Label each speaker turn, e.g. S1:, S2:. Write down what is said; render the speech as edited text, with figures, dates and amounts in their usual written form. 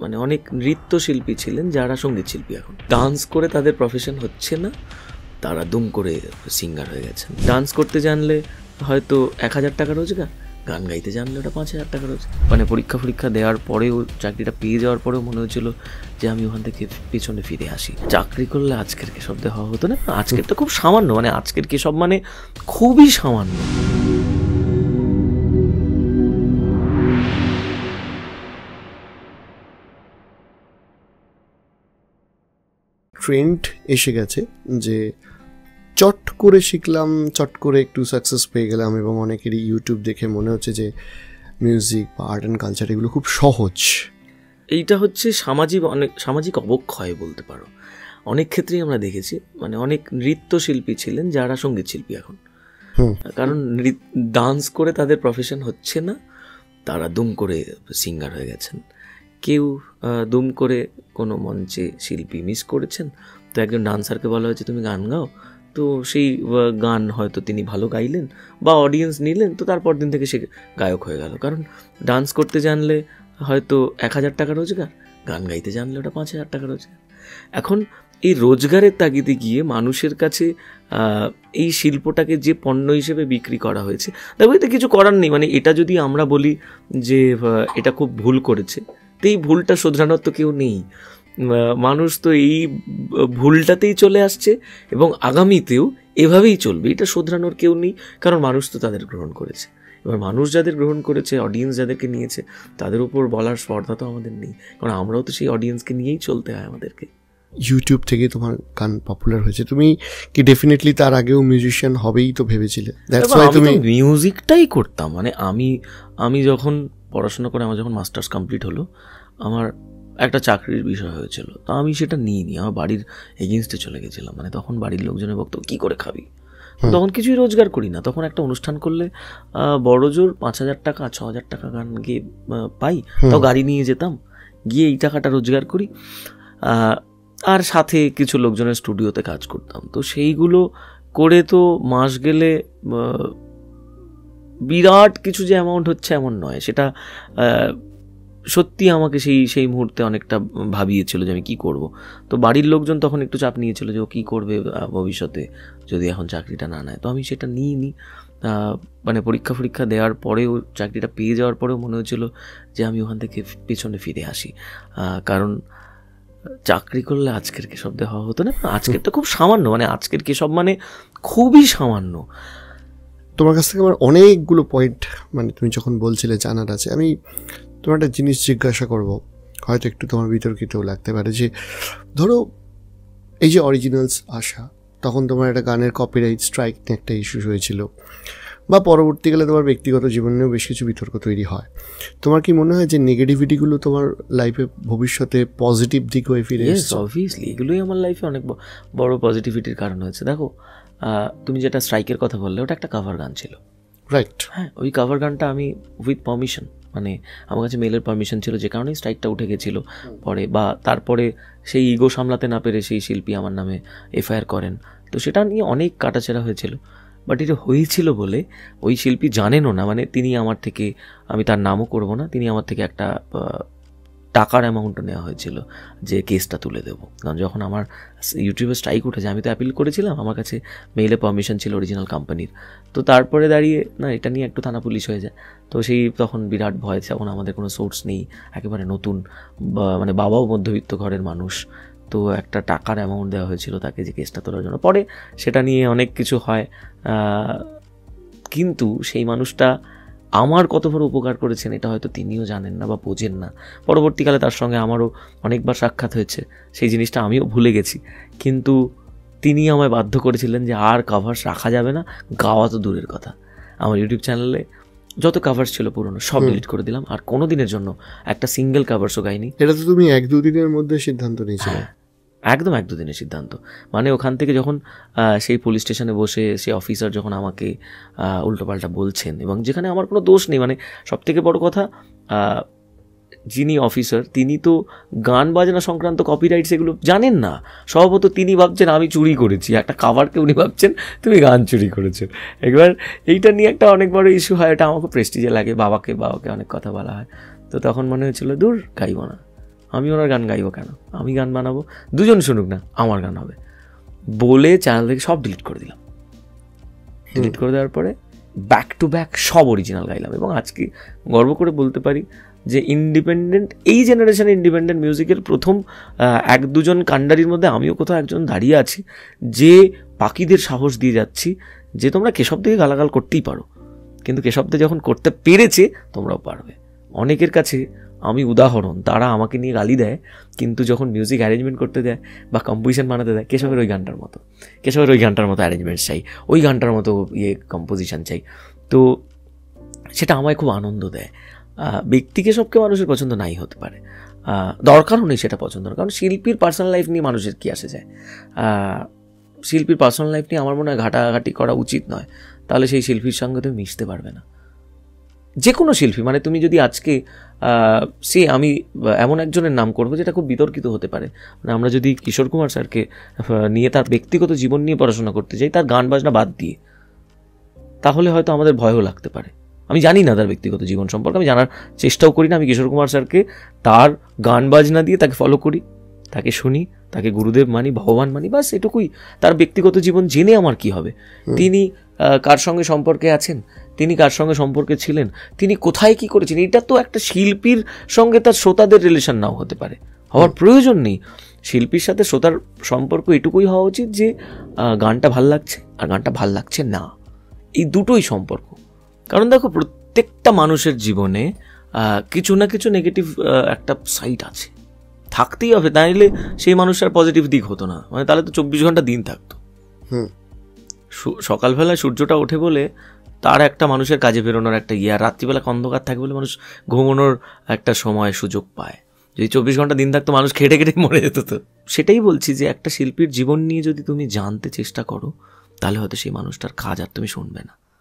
S1: মানে অনেক নৃত্যশিল্পী ছিলেন যারা সঙ্গীত শিল্পী এখন ডান্স করে তাদের প্রফেশন হচ্ছে না, তারা দুম করে সিঙ্গার হয়ে গেছেন। ডান্স করতে জানলে হয়তো 1000 টাকা রোজগার, গান গাইতে জানলে ওটা 5000 টাকা রোজগার। মানে পরীক্ষা দেওয়ার পরেও, চাকরিটা পেয়ে যাওয়ার পরেও মনে হয়েছিল যে আমি ওখান থেকে পেছনে ফিরে আসি। চাকরি করলে আজকের কেশব হওয়া হতো না। আজকেরটা খুব সামান্য, মানে আজকের কেশব মানে খুবই সামান্য।
S2: ট্রেন্ড এসে গেছে যে চট করে শিখলাম, চট করে একটু সাকসেস পেয়ে গেলাম, এবং অনেকেরই ইউটিউব দেখে মনে হচ্ছে যে মিউজিক বা আর্ট অ্যান্ড কালচার এগুলো খুব সহজ।
S1: এইটা হচ্ছে সামাজিক অবক্ষয় বলতে পারো। অনেক ক্ষেত্রেই আমরা দেখেছি, মানে অনেক নৃত্যশিল্পী ছিলেন যারা সঙ্গীত শিল্পী এখন, কারণ ডান্স করে তাদের প্রফেশন হচ্ছে না, তারা দুম করে সিঙ্গার হয়ে গেছেন। কেউ দুম করে কোনো মঞ্চে শিল্পী মিস করেছেন, তো একজন ডান্সারকে বলা হয়েছে তুমি গান গাও, তো সেই গান হয়তো তিনি ভালো গাইলেন বা অডিয়েন্স নিলেন, তো তারপর দিন থেকে সে গায়ক হয়ে গেল। কারণ ডান্স করতে জানলে হয়তো 1000 টাকা রোজগার, গান গাইতে জানলে ওটা 5000 টাকা রোজগার। এখন এই রোজগারের তাগিদে গিয়ে মানুষের কাছে এই শিল্পটাকে যে পণ্য হিসেবে বিক্রি করা হয়েছে, তবে এতে কিছু করার নেই। মানে এটা যদি আমরা বলি যে এটা খুব ভুল করেছে, তো এই ভুলটা শোধরানোর তো কেউ নেই। মানুষ তো এই ভুলটাতেই চলে আসছে এবং আগামীতেও এভাবেই চলবে, এটা শোধরানোর কেউ নেই, কারণ মানুষ তো তাদের গ্রহণ করেছে। এবার মানুষ যাদের গ্রহণ করেছে, অডিয়েন্স যাদেরকে নিয়েছে, তাদের উপর বলার স্পর্ধা তো আমাদের নেই, কারণ আমরাও তো সেই অডিয়েন্সকে নিয়েই চলতে হয় আমাদেরকে।
S2: ইউটিউব থেকে তোমার গান পপুলার হয়েছে, তুমি কি ডেফিনেটলি তার আগেও মিউজিশিয়ান হবেই তো ভেবেছিলে?
S1: তুমি মিউজিকটাই করতাম, মানে আমি যখন পড়াশোনা করে আমার যখন মাস্টার্স কমপ্লিট হলো, আমার একটা চাকরির বিষয় হয়েছিল, তো আমি সেটা নিইনি, আমার বাড়ির এগেনস্টে চলে গেছিলাম। মানে তখন বাড়ির লোকজনের বক্তব্য কী করে খাবি, তখন কিছুই রোজগার করি না। তখন একটা অনুষ্ঠান করলে বড় জোর 5000 টাকা 6000 টাকা গান গিয়ে পাই, তাও গাড়ি নিয়ে যেতাম, গিয়ে এই টাকাটা রোজগার করি, আর সাথে কিছু লোকজনের স্টুডিওতে কাজ করতাম। তো সেইগুলো করে তো মাস গেলে বিরাট কিছু যে অ্যামাউন্ট হচ্ছে এমন নয়। সেটা সত্যি আমাকে সেই মুহূর্তে অনেকটা ভাবিয়েছিল যে আমি কী করব। তো বাড়ির লোকজন তখন একটু চাপ নিয়েছিল যে ও কী করবে ভবিষ্যতে যদি এখন চাকরিটা না নেয়। তো আমি সেটা নিইনি। মানে পরীক্ষা দেওয়ার পরেও, চাকরিটা পেয়ে যাওয়ার পরেও মনে হয়েছিল যে আমি ওখান থেকে পেছনে ফিরে আসি। কারণ চাকরি করলে আজকের কেশব হওয়া হতো না। আজকেরটা খুব সামান্য, মানে আজকের কেশব মানে খুবই সামান্য।
S2: তোমার কাছ থেকে আমার অনেকগুলো পয়েন্ট, মানে তুমি যখন বলছিলে জানার আছে, আমি তোমার একটা জিনিস জিজ্ঞাসা করব, হয়তো একটু তোমার বিতর্কিতও লাগতে পারে, যে ধরো এই যে অরিজিনালস আসা, তখন তোমার একটা গানের কপিরাইট স্ট্রাইক নিয়ে একটা ইস্যু হয়েছিল, বা পরবর্তীকালে তোমার ব্যক্তিগত জীবনেও বেশ কিছু বিতর্ক তৈরি হয়। তোমার কি মনে হয় যে নেগেটিভিটিগুলো তোমার লাইফে ভবিষ্যতে পজিটিভ দিক হয়ে ফিরে এসেছে?
S1: অবভিয়াসলি এগুলোই আমার লাইফে অনেক বড় পজিটিভিটির কারণ হয়েছে। দেখো, তুমি যেটা স্ট্রাইকের কথা বললে, ওটা একটা কাভার গান ছিল,
S2: রাইট?
S1: হ্যাঁ, ওই কাভার গানটা আমি উইথ পারমিশন, মানে আমার কাছে মেলের পারমিশন ছিল, যে কারণেই স্ট্রাইকটা উঠে গেছিলো পরে, বা তারপরে সেই ইগো সামলাতে না পেরে সেই শিল্পী আমার নামে এফআইআর করেন। তো সেটা নিয়ে অনেক কাটাছেড়া হয়েছিল, বাট এটা হয়েছিল বলে ওই শিল্পী জানেনও না। মানে তিনি আমার থেকে, আমি তার নামও করবো না, তিনি আমার থেকে একটা টাকার অ্যামাউন্টও নেওয়া হয়েছিল যে কেসটা তুলে দেবো। কারণ যখন আমার ইউটিউবে স্ট্রাইক উঠেছে, আমি তো অ্যাপিল করেছিলাম, আমার কাছে মেইলে পারমিশন ছিল অরিজিনাল কোম্পানির। তো তারপরে দাঁড়িয়ে না, এটা নিয়ে একটু থানা পুলিশ হয়ে যায়। তো সেই তখন বিরাট ভয়, যখন আমাদের কোনো সোর্স নেই, একেবারে নতুন, মানে বাবাও মধ্যবিত্ত ঘরের মানুষ, তো একটা টাকার অ্যামাউন্ট দেওয়া হয়েছিল তাকে যে কেসটা তোলার জন্য। পরে সেটা নিয়ে অনেক কিছু হয়, কিন্তু সেই মানুষটা আমার কত বড় উপকার করেছেন এটা হয়তো তিনিও জানেন না বা বোঝেন না। পরবর্তীকালে তার সঙ্গে আমারও অনেকবার সাক্ষাৎ হয়েছে, সেই জিনিসটা আমিও ভুলে গেছি, কিন্তু তিনি আমায় বাধ্য করেছিলেন যে আর কাভার্স রাখা যাবে না, গাওয়া তো দূরের কথা। আমার ইউটিউব চ্যানেলে যত কাভার্স ছিল পুরনো সব ডিলিট করে দিলাম, আর কোনো দিনের জন্য একটা সিঙ্গেল কাভার্সও গাইনি।
S2: এটা তো তুমি 1-2 দিনের মধ্যে সিদ্ধান্ত নিয়েছিলে?
S1: একদম 1-2 দিনের সিদ্ধান্ত। মানে ওখান থেকে যখন সেই পুলিশ স্টেশনে বসে সেই অফিসার যখন আমাকে উল্টোপাল্টা বলছেন, এবং যেখানে আমার কোনো দোষ নেই, মানে সবথেকে বড় কথা, যিনি অফিসার তিনি তো গান বাজনা সংক্রান্ত কপিরাইট সেগুলো জানেন না। স্বভাবত তিনি ভাবছেন আমি চুরি করেছি একটা কাভারকে, উনি ভাবছেন তুমি গান চুরি করেছো। একবার এইটা নিয়ে একটা অনেক বড় ইস্যু হয়, এটা আমাকে প্রেস্টিজে লাগে, বাবাকে অনেক কথা বলা হয়। তো তখন মনে হয়েছিল দূর গাইব না, আমি ওনার গান গাইবো কেন, আমি গান বানাবো, দুজন শুনুক না, আমার গান হবে বলে চ্যানেল থেকে সব ডিলিট করে দিলাম। ডিলিট করে দেওয়ার পরে ব্যাক টু ব্যাক সব অরিজিনাল গাইলাম। এবং আজকে গর্ব করে বলতে পারি যে ইন্ডিপেন্ডেন্ট, এই জেনারেশনে ইন্ডিপেন্ডেন্ট মিউজিকের প্রথম 1-2জন কাণ্ডারির মধ্যে আমিও কোথাও একজন দাঁড়িয়ে আছি, যে বাকিদের সাহস দিয়ে যাচ্ছি যে তোমরা কেশব থেকে গালাগাল করতেই পারো, কিন্তু কেশবদে যখন করতে পেরেছে তোমরাও পারবে। অনেকের কাছে আমি উদাহরণ, তারা আমাকে নিয়ে গালি দেয়, কিন্তু যখন মিউজিক অ্যারেঞ্জমেন্ট করতে দেয় বা কম্পোজিশন বানাতে দেয়, কেশবের ওই গানটার মতো, কেশবের ওই গানটার মতো অ্যারেঞ্জমেন্ট চাই, ওই গানটার মতো কম্পোজিশন চাই। তো সেটা আমায় খুব আনন্দ দেয়। ব্যক্তিকে সবকে মানুষের পছন্দ নাই হতে পারে, দরকারও নেই সেটা পছন্দ, কারণ শিল্পীর পার্সোনাল লাইফ নিয়ে মানুষের কী আসে যায়। শিল্পীর পার্সোনাল লাইফ নিয়ে আমার মনে হয় ঘাটাঘাটি করা উচিত নয়, তাহলে সেই শিল্পীর সঙ্গে তুমি মিশতে পারবে না। যে কোনো শিল্পী, মানে তুমি যদি আজকে আমি এমন একজনের নাম করবো যেটা খুব বিতর্কিত হতে পারে, মানে আমরা যদি কিশোর কুমার স্যারকে নিয়ে তার ব্যক্তিগত জীবন নিয়ে পড়াশোনা করতে চাই, তার গান বাজনা বাদ দিয়ে, তাহলে হয়তো আমাদের ভয়ও লাগতে পারে। আমি জানি না তার ব্যক্তিগত জীবন সম্পর্কে, আমি জানার চেষ্টাও করি না। আমি কিশোর কুমার স্যারকে তার গান বাজনা দিয়ে তাকে ফলো করি, তাকে শুনি, তাকে গুরুদেব মানি, ভগবান মানি, বাস এটুকুই। তার ব্যক্তিগত জীবন জেনে আমার কি হবে? তিনি কার সঙ্গে সম্পর্কে আছেন, তিনি কার সঙ্গে সম্পর্কে ছিলেন, তিনি কোথায় কি করেছেন, এটা তো একটা শিল্পীর সঙ্গে তার শ্রোতাদের রিলেশন নাও হতে পারে, হওয়ার প্রয়োজন নেই। শিল্পীর সাথে শ্রোতার সম্পর্ক এটুকুই হওয়া উচিত যে গানটা ভাল লাগছে আর গানটা ভাল লাগছে না, এই দুটোই সম্পর্ক। কারণ দেখো, প্রত্যেকটা মানুষের জীবনে কিছু না কিছু নেগেটিভ একটা সাইড আছে, থাকতেই হবে, তাইলে সেই মানুষটার পজিটিভ দিক হতো না, মানে তাহলে তো 24 ঘন্টা দিন থাকতো। সকালবেলায় সূর্যটা ওঠে বলে তার একটা মানুষের কাজে বেরোনোর একটা আর রাত্রিবেলা অন্ধকার থাকে বলে মানুষ ঘুমানোর একটা সময় সুযোগ পায়। যদি 24 ঘন্টা দিন থাকতো, মানুষ খেটে খেটে মরে যেত। তো সেটাই বলছি যে একটা শিল্পীর জীবন নিয়ে যদি তুমি জানতে চেষ্টা করো, তাহলে হয়তো সেই মানুষটার কাজ আর তুমি শুনবে না।